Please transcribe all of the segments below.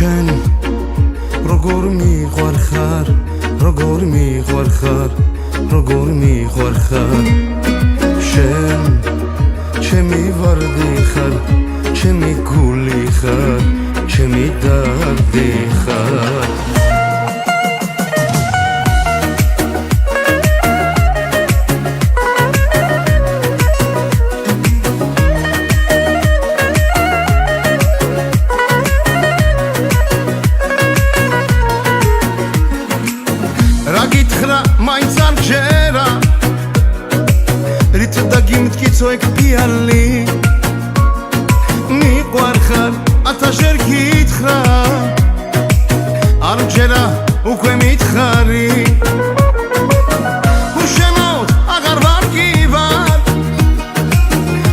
შენ როგორ მიყვარხარ შენ ჩემი ვარდი ხარ ჩემი გული ხარ ჩემი დარდი ხარ მაინც არ ჯერა რით დაგიმტკიცო ეგ პიალი მიყვარხარ ათასჯერ გითხრა არ ჯერა უკვე მითხარი უშენოდ აღარ ვარ კი ვარ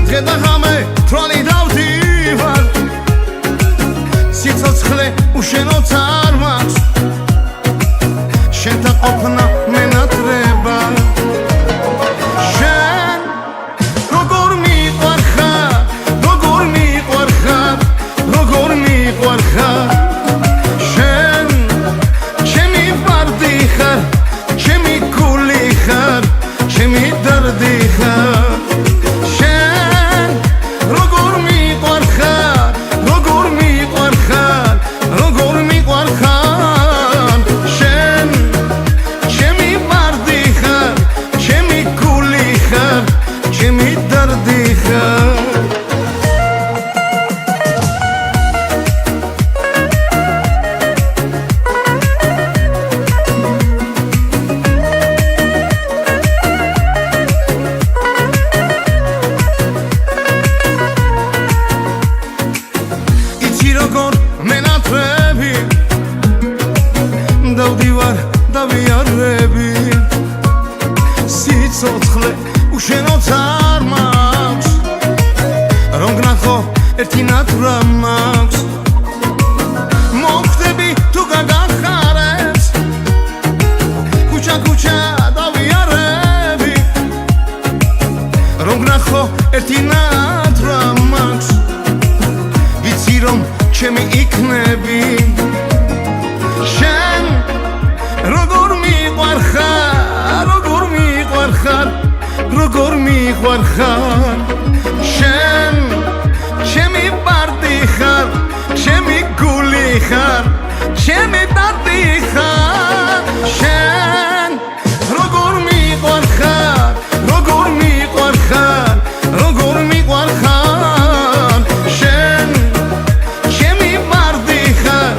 დღე და ღამე თვალი დავდივარ სიცოცხლე უშენოდ არ მაქვს შენთან ყოფნა დავიარები სიცოცხლე უშენოდ არ მაქვს რომ გნახო ერთი ნატრა მაქვს მოხვდები თუ გაგახარებს ქუჩა დავიარები რომ გნახო ერთი ნატრა მაქვს ვიცი რომ ჩემი იქნები მიყვარხარ შენ ჩემი ვარდი ხარ ჩემი გული ხარ ჩემი დარდი ხარ შენ როგორ მიყვარხარ შენ ჩემი ვარდი ხარ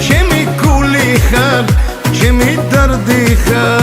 ჩემი გული ხარ ჩემი დარდი ხარ